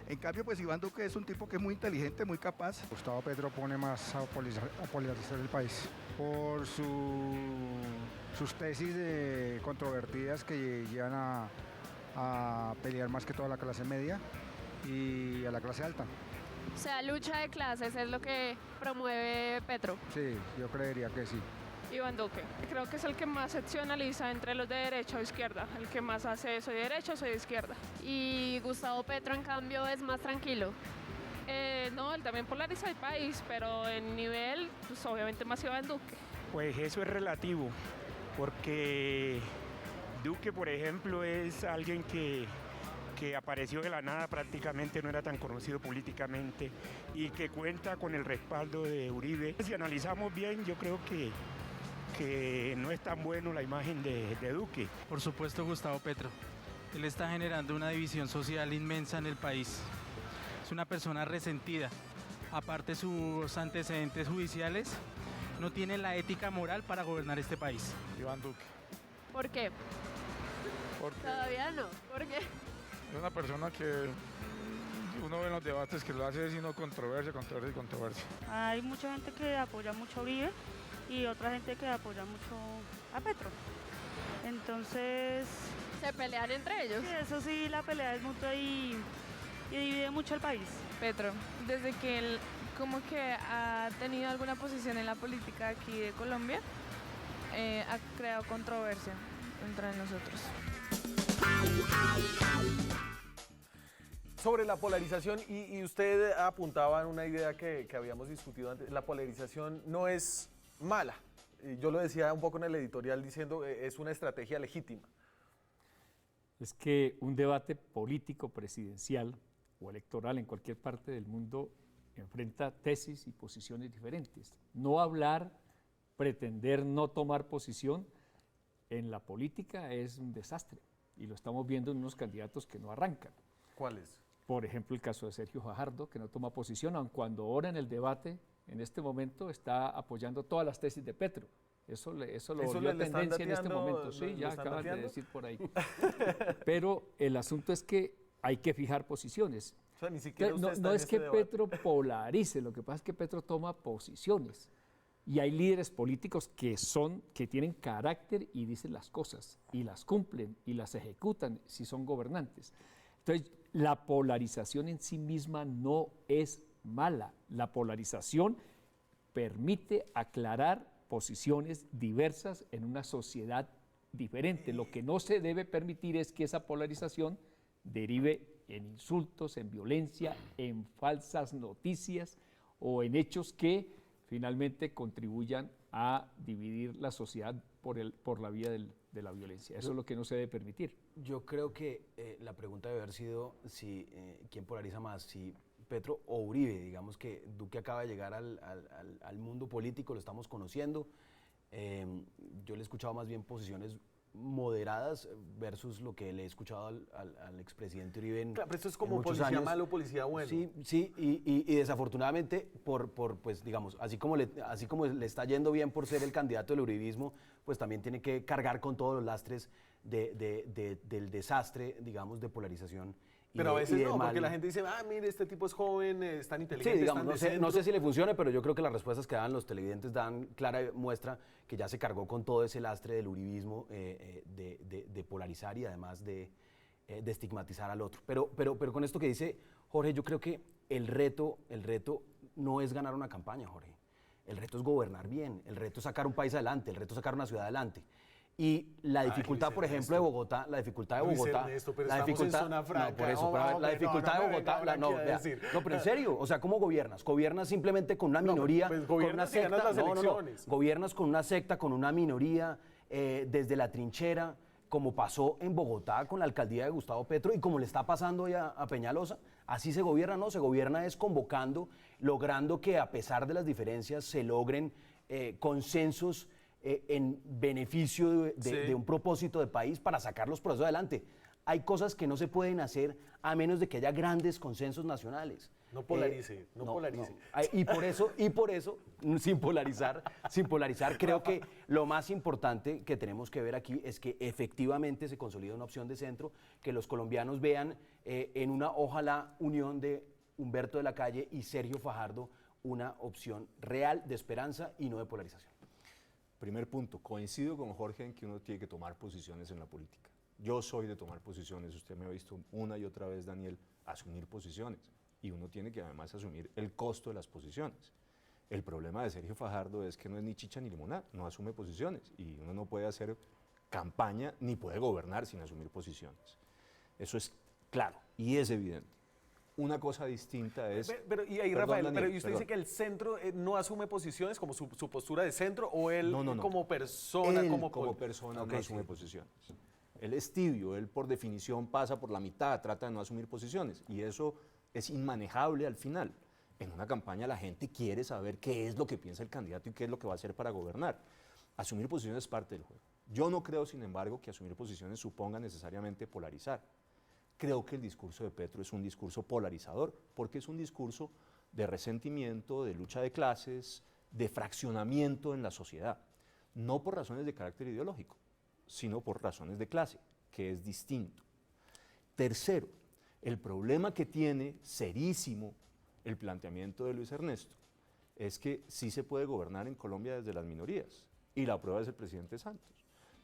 En cambio, pues Iván Duque es un tipo que es muy inteligente, muy capaz. Gustavo Petro pone más a polarizar el país por sus tesis controvertidas que llevan a pelear más que toda la clase media y a la clase alta. O sea, lucha de clases es lo que promueve Petro. Sí, yo creería que sí. Iván Duque. Creo que es el que más seccionaliza entre los de derecha o izquierda, el que más hace soy de derecha o soy de izquierda. Y Gustavo Petro, en cambio, es más tranquilo. No, él también polariza el país, pero en nivel, pues obviamente más Iván Duque. Pues eso es relativo, porque Duque, por ejemplo, es alguien que apareció de la nada, prácticamente no era tan conocido políticamente y que cuenta con el respaldo de Uribe. Si analizamos bien, yo creo que no es tan bueno la imagen de Duque. Por supuesto, Gustavo Petro. Él está generando una división social inmensa en el país. Es una persona resentida. Aparte, sus antecedentes judiciales, no tiene la ética moral para gobernar este país. Iván Duque. ¿Por qué? Porque Todavía no. ¿Por qué? es una persona que uno ve en los debates que lo hace sino controversia. Hay mucha gente que apoya mucho a Uribe y otra gente que apoya mucho a Petro. Entonces, ¿Se pelean entre ellos? sí, eso sí, la pelea es mutua y divide mucho el país. Petro, desde que él como que ha tenido alguna posición en la política aquí de Colombia, ha creado controversia entre nosotros. Sobre la polarización, y usted apuntaba en una idea que habíamos discutido antes, la polarización no es mala. Yo lo decía un poco en el editorial diciendo es una estrategia legítima. Es que un debate político presidencial o electoral en cualquier parte del mundo enfrenta tesis y posiciones diferentes. No hablar, pretender no tomar posición en la política es un desastre y lo estamos viendo en unos candidatos que no arrancan. ¿Cuáles? Por ejemplo, el caso de Sergio Fajardo, que no toma posición, aun cuando ahora en el debate, en este momento, está apoyando todas las tesis de Petro. Eso lo volvió tendencia en este momento. Sí, ya acabas de decir por ahí. Pero el asunto es que hay que fijar posiciones. O sea, ni siquiera usted está No en es este que debate. Petro polarice, lo que pasa es que Petro toma posiciones. Y hay líderes políticos que tienen carácter y dicen las cosas, y las cumplen, y las ejecutan si son gobernantes. Entonces, la polarización en sí misma no es mala. La polarización permite aclarar posiciones diversas en una sociedad diferente. Lo que no se debe permitir es que esa polarización derive en insultos, en violencia, en falsas noticias o en hechos que finalmente contribuyan a dividir la sociedad por la vía de la violencia. Eso es lo que no se debe permitir. Yo creo que la pregunta debe haber sido si quién polariza más, si Petro o Uribe. Digamos que Duque acaba de llegar al mundo político, lo estamos conociendo. Yo le he escuchado más bien posiciones moderadas versus lo que le he escuchado al expresidente Uribe en, Claro, pero esto es en como muchos policía años. malo, policía bueno. Sí, y desafortunadamente, pues digamos, así como le está yendo bien por ser el candidato del uribismo, pues también tiene que cargar con todos los lastres del desastre, digamos, de polarización Pero a de- veces y de no, porque mal- la gente dice, mire, este tipo es joven, es tan inteligente, Sí, digamos, es tan no sé, decente. no sé si le funcione, pero yo creo que las respuestas que dan los televidentes dan clara muestra que ya se cargó con todo ese lastre del uribismo de polarizar y además de estigmatizar al otro. Pero con esto que dice Jorge, yo creo que el reto no es ganar una campaña, Jorge. El reto es gobernar bien, el reto es sacar un país adelante, el reto es sacar una ciudad adelante. Y la dificultad, Luis por ejemplo, de Bogotá, la dificultad de Luis Bogotá, Ernesto, pero la estamos en dificultad, zona franca. no, por eso, No, pero a ver, no, la no, dificultad no de me Bogotá, venga no, ahora aquí a vea, decir. no, pero en serio, o sea, ¿cómo gobiernas? Gobiernas simplemente con una minoría, pues con una gobiernas y ganas secta, las elecciones. gobiernas con una secta, con una minoría, desde la trinchera, como pasó en Bogotá con la alcaldía de Gustavo Petro y como le está pasando ya a Peñalosa. Así se gobierna, ¿no? Se gobierna es convocando, logrando que a pesar de las diferencias se logren consensos en beneficio de un propósito de país para sacar los procesos adelante. Hay cosas que no se pueden hacer a menos de que haya grandes consensos nacionales. No polarice, no polarice. Y por eso, sin polarizar, creo que lo más importante que tenemos que ver aquí es que efectivamente se consolida una opción de centro, que los colombianos vean en una ojalá unión de Humberto de la Calle y Sergio Fajardo una opción real de esperanza y no de polarización. Primer punto, coincido con Jorge en que uno tiene que tomar posiciones en la política. Yo soy de tomar posiciones, usted me ha visto una y otra vez, Daniel, asumir posiciones. Y uno tiene que además asumir el costo de las posiciones. El problema de Sergio Fajardo es que no es ni chicha ni limonada, no asume posiciones. Y uno no puede hacer campaña ni puede gobernar sin asumir posiciones. Eso es claro y es evidente. Una cosa distinta es... Pero, y ahí, Perdón, Rafael, Daniel, pero ¿y usted perdón. dice que el centro no asume posiciones como su postura de centro o él No. como persona? Él como persona Ok, no asume sí. posiciones. Él es tibio, él por definición pasa por la mitad, trata de no asumir posiciones y eso es inmanejable al final. En una campaña la gente quiere saber qué es lo que piensa el candidato y qué es lo que va a hacer para gobernar. Asumir posiciones es parte del juego. Yo no creo, sin embargo, que asumir posiciones suponga necesariamente polarizar. Creo que el discurso de Petro es un discurso polarizador, porque es un discurso de resentimiento, de lucha de clases, de fraccionamiento en la sociedad. No por razones de carácter ideológico, sino por razones de clase, que es distinto. Tercero, el problema que tiene serísimo el planteamiento de Luis Ernesto es que sí se puede gobernar en Colombia desde las minorías. Y la prueba es el presidente Santos,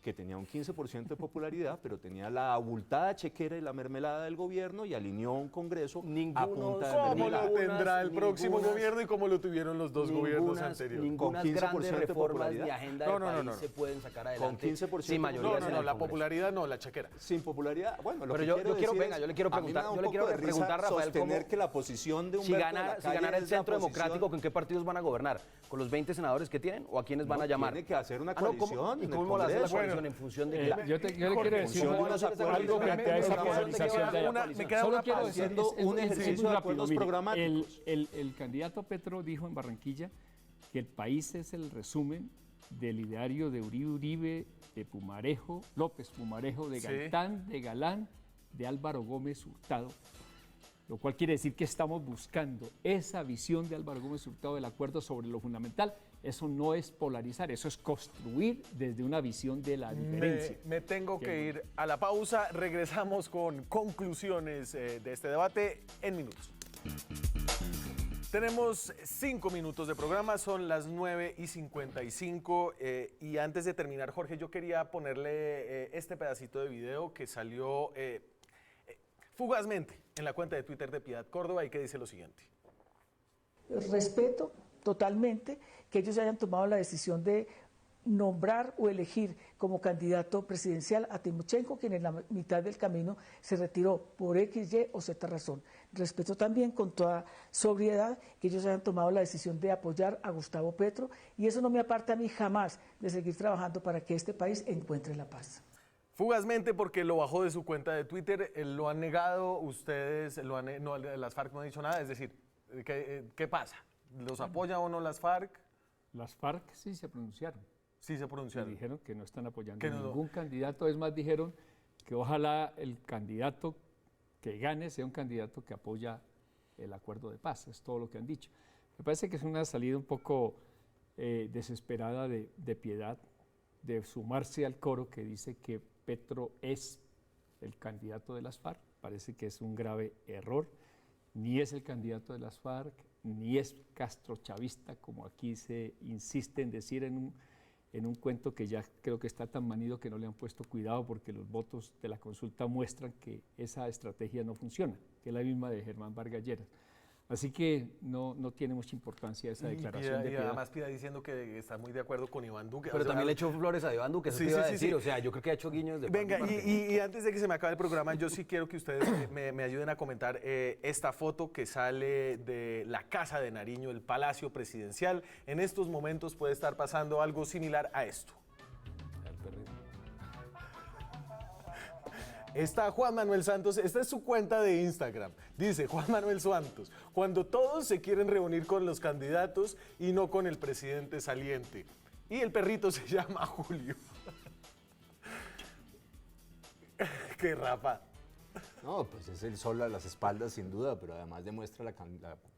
que tenía un 15% de popularidad, pero tenía la abultada chequera y la mermelada del gobierno y alineó un Congreso a punta de ¿Cómo mermelada. lo tendrá el próximo ningunas- gobierno y cómo lo tuvieron los dos gobiernos anteriores? Ninguna Con 15% grandes de reformas popularidad. de agenda No, del no, no, país no, no. se pueden sacar Con adelante 15% sin mayoría. No, la popularidad no, la chequera. Sin popularidad, bueno, lo Pero que yo quiero quiero, decir venga, es, yo le quiero a mí me preguntar, da un yo le poco quiero de risa preguntar, Rafael, sostener cómo- que la posición de Si Humberto de la ganara Calle el es la Centro posición- Democrático, ¿con qué partidos van a gobernar? ¿Con los 20 senadores que tienen o a quiénes van No, a llamar? tiene que hacer una ¿cómo- coalición ¿Y en el cómo va a hacer la Congreso? coalición en función de qué? Yo le quiero decir función de algo unos acuerdos algo frente a esa programáticos. polarización de Una- me queda Solo una quiero pausa. decir Haciendo un muy ejercicio de rápido, acuerdos mire, programáticos. el candidato Petro dijo en Barranquilla que el país es el resumen del ideario de Uribe, de Pumarejo, López Pumarejo, de Sí. Gaitán, de Galán, de Álvaro Gómez Hurtado, lo cual quiere decir que estamos buscando esa visión de Álvaro Gómez Hurtado del acuerdo sobre lo fundamental. Eso no es polarizar, eso es construir desde una visión de la diferencia. Me tengo que ir a la pausa. Regresamos con conclusiones de este debate en minutos. Tenemos 5 minutos de programa, son las 9:55 y antes de terminar, Jorge, yo quería ponerle este pedacito de video que salió fugazmente en la cuenta de Twitter de Piedad Córdoba y que dice lo siguiente. Respeto totalmente que ellos hayan tomado la decisión de nombrar o elegir como candidato presidencial a Timochenko, quien en la mitad del camino se retiró por X, Y o Z razón. Respeto también con toda sobriedad que ellos hayan tomado la decisión de apoyar a Gustavo Petro y eso no me aparta a mí jamás de seguir trabajando para que este país encuentre la paz. Fugazmente porque lo bajó de su cuenta de Twitter, lo han negado, ustedes, no, las FARC no han dicho nada, es decir, ¿qué pasa? ¿Los apoya o no las FARC? Las FARC sí se pronunciaron. Sí se pronunciaron. Y dijeron que no están apoyando Que no- ningún candidato. Es más, dijeron que ojalá el candidato que gane sea un candidato que apoya el acuerdo de paz. Es todo lo que han dicho. Me parece que es una salida un poco desesperada de Piedad, de sumarse al coro que dice que Petro es el candidato de las FARC. parece que es un grave error. Ni es el candidato de las FARC, ni es castrochavista, como aquí se insiste en decir en un cuento que ya creo que está tan manido que no le han puesto cuidado, porque los votos de la consulta muestran que esa estrategia no funciona, que es la misma de Germán Vargas Lleras. Así que no tiene mucha importancia esa declaración de y piedad. además Pida diciendo que está muy de acuerdo con Iván Duque. Pero también le echó flores a Iván Duque, eso te iba a decir. O sea, yo creo que ha hecho guiños de Venga, parte y parte. y antes de que se me acabe el programa, yo sí quiero que ustedes me ayuden a comentar esta foto que sale de la Casa de Nariño, el Palacio Presidencial. En estos momentos puede estar pasando algo similar a esto. Está Juan Manuel Santos, esta es su cuenta de Instagram. Dice Juan Manuel Santos, cuando todos se quieren reunir con los candidatos y no con el presidente saliente. Y el perrito se llama Julio. ¡Qué rapa! No, pues es el sol a las espaldas sin duda, pero además demuestra la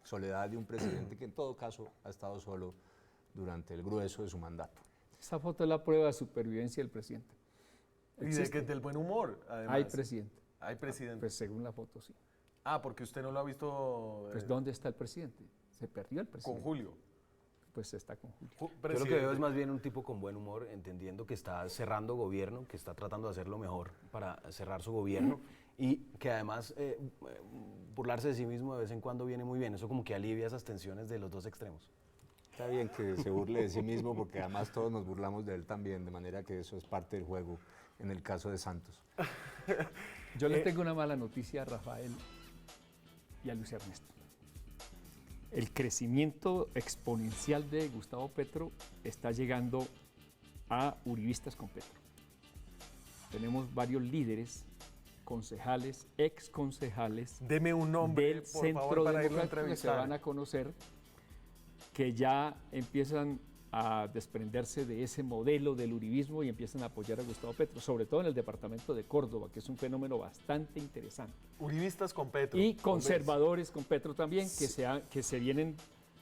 soledad de un presidente que en todo caso ha estado solo durante el grueso de su mandato. Esta foto es la prueba de supervivencia del presidente. Y del buen humor, además. Hay presidente. Hay presidente. Pues según la foto, sí. Ah, porque usted no lo ha visto... Pues ¿dónde está el presidente? Se perdió el presidente. Con Julio. Pues está con Julio. Yo lo que veo es más bien un tipo con buen humor, entendiendo que está cerrando gobierno, que está tratando de hacer lo mejor para cerrar su gobierno y que además burlarse de sí mismo de vez en cuando viene muy bien. Eso como que alivia esas tensiones de los dos extremos. Está bien que se burle de sí mismo porque además todos nos burlamos de él también, de manera que eso es parte del juego en el caso de Santos. Yo le tengo una mala noticia a Rafael y a Luis Ernesto. El crecimiento exponencial de Gustavo Petro está llegando a uribistas con Petro. Tenemos varios líderes, concejales, exconcejales Deme un nombre, del por Centro favor, para irlo a Democrático que se entrevistar. van a conocer, que ya empiezan a desprenderse de ese modelo del uribismo y empiezan a apoyar a Gustavo Petro, sobre todo en el departamento de Córdoba, que es un fenómeno bastante interesante. Uribistas con Petro. Y conservadores con Petro también, que se vienen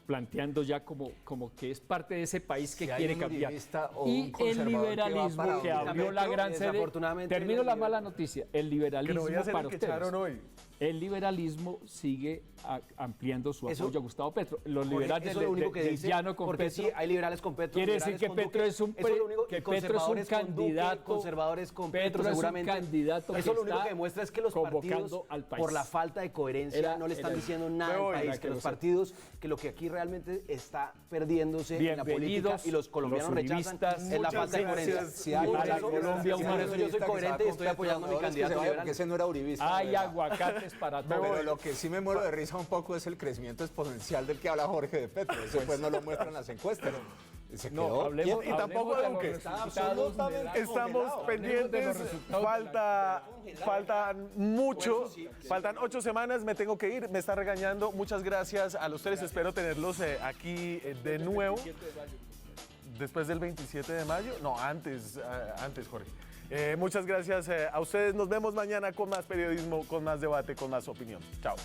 planteando ya como que es parte de ese país que Si hay quiere un cambiar. uribista o Y un el conservador liberalismo que va que para abrió la Petro, gran sede. desafortunadamente, Termino la mala noticia. El liberalismo Que no voy a hacer para el que ustedes. echaron hoy. El liberalismo sigue ampliando su Eso- apoyo a Gustavo Petro. Los Jorge, liberales eso es lo único que del dice, llano con porque Petro. sí, hay liberales con Petro. Quiere decir liberales que con Petro Duque. es un Eso es lo único, que y Petro es un conservadores con Duque, candidato. conservadores con Petro Petro, es un seguramente. candidato que Eso lo único está que demuestra es que los partidos, convocando al país. por la falta de coherencia, no le están diciendo nada al país, que los partidos, que lo que aquí realmente está perdiéndose en la política Bienvenidos y los colombianos los rechazan uribistas. es la Muchas falta de gracias. coherencia. Si hay Por a la eso- Colombia por humana. eso yo soy coherente y estoy apoyando a mi candidato liberal. Porque ese no era uribista. Hay ¿verdad? aguacates para Pero todos. lo que sí me muero de risa un poco es el crecimiento exponencial del que habla Jorge de Petro. Eso pues no lo muestran las encuestas. Se No, quedó hablemos, y tampoco hablemos de Duque. los resultados de la- Estamos Hablemos de pendientes, los resultados faltan mucho, faltan 8 semanas, me tengo que ir, me está regañando. Muchas gracias a los tres, espero tenerlos aquí de nuevo. Después del 27 de mayo, no, antes Jorge. Muchas gracias a ustedes, nos vemos mañana con más periodismo, con más debate, con más opinión. Chao.